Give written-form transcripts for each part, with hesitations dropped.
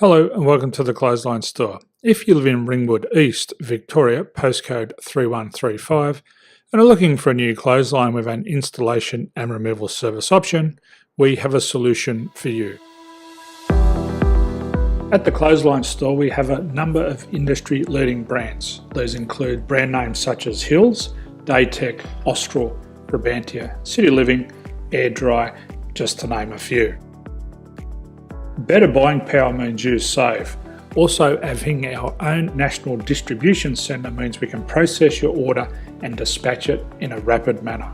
Hello and welcome to the Clothesline Store. If you live in Ringwood East, Victoria, postcode 3135, and are looking for a new clothesline with an installation and removal service option, we have a solution for you. At the Clothesline Store, we have a number of industry-leading brands. These include brand names such as Hills, Daytech, Austral, Brabantia, City Living, Air Dry, just to name a few. Better buying power means you save. Also, having our own national distribution centre means we can process your order and dispatch it in a rapid manner.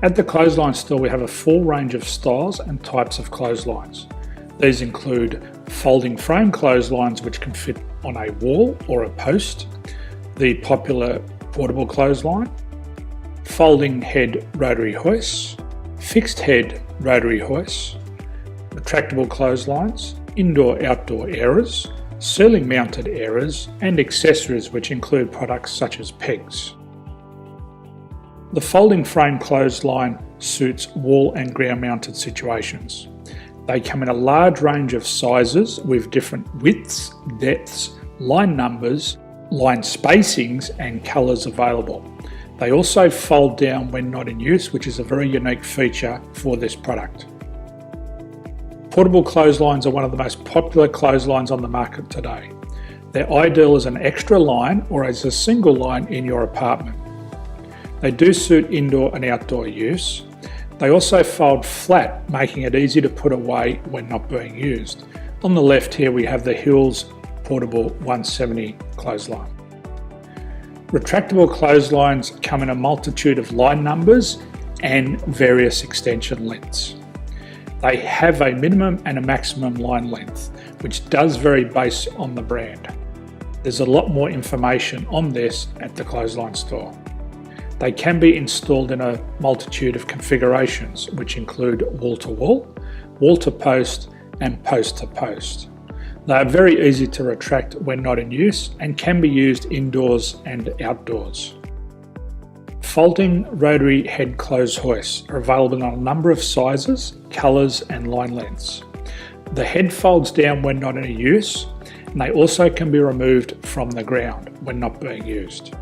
At the Clothesline Store, we have a full range of styles and types of clotheslines. These include folding frame clotheslines which can fit on a wall or a post, the popular portable clothesline, folding head rotary hoists, fixed head rotary hoists, retractable clotheslines, indoor-outdoor airers, ceiling mounted airers, and accessories which include products such as pegs. The folding frame clothesline suits wall and ground mounted situations. They come in a large range of sizes with different widths, depths, line numbers, line spacings and colours available. They also fold down when not in use, which is a very unique feature for this product. Portable clotheslines are one of the most popular clotheslines on the market today. They're ideal as an extra line or as a single line in your apartment. They do suit indoor and outdoor use. They also fold flat, making it easy to put away when not being used. On the left here we have the Hills Portable 170 clothesline. Retractable clotheslines come in a multitude of line numbers and various extension lengths. They have a minimum and a maximum line length, which does vary based on the brand. There's a lot more information on this at the Clothesline Store. They can be installed in a multitude of configurations, which include wall-to-wall, wall-to-post, and post-to-post. They are very easy to retract when not in use and can be used indoors and outdoors. Folding rotary head clothes hoists are available in a number of sizes, colours and line lengths. The head folds down when not in use, and they also can be removed from the ground when not being used.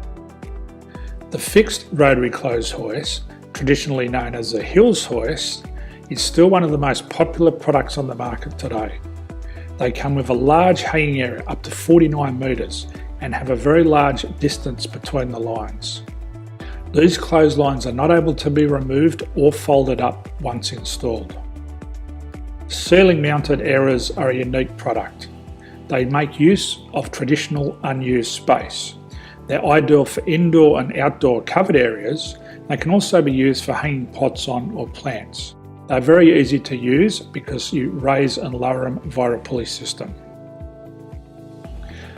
The fixed rotary clothes hoist, traditionally known as the Hills hoist, is still one of the most popular products on the market today. They come with a large hanging area up to 49 metres and have a very large distance between the lines. These clotheslines are not able to be removed or folded up once installed. Ceiling mounted airers are a unique product. They make use of traditional unused space. They're ideal for indoor and outdoor covered areas. They can also be used for hanging pots on or plants. They're very easy to use because you raise and lower them via a pulley system.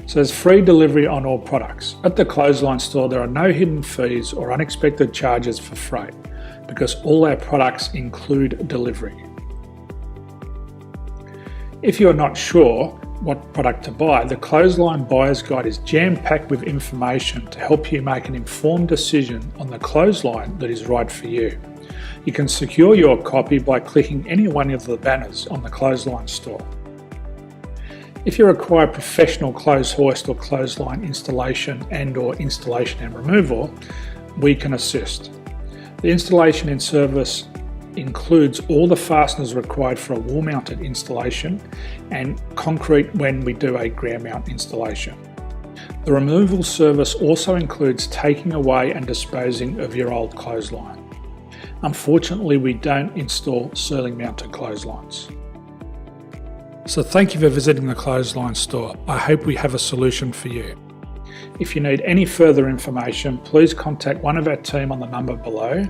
So there's free delivery on all products. At the Clothesline Store, there are no hidden fees or unexpected charges for freight because all our products include delivery. If you're not sure what product to buy, the Clothesline Buyer's Guide is jam-packed with information to help you make an informed decision on the clothesline that is right for you. You can secure your copy by clicking any one of the banners on the Clothesline Store. If you require professional clothes hoist or clothesline installation and/or installation and removal, we can assist. The installation and service includes all the fasteners required for a wall-mounted installation and concrete when we do a ground mount installation. The removal service also includes taking away and disposing of your old clothesline. Unfortunately, we don't install ceiling mounted clotheslines. So thank you for visiting the Clothesline Store. I hope we have a solution for you. If you need any further information, please contact one of our team on the number below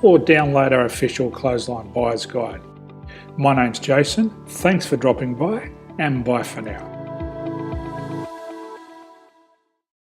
or download our official Clothesline Buyer's Guide. My name's Jason, thanks for dropping by and bye for now.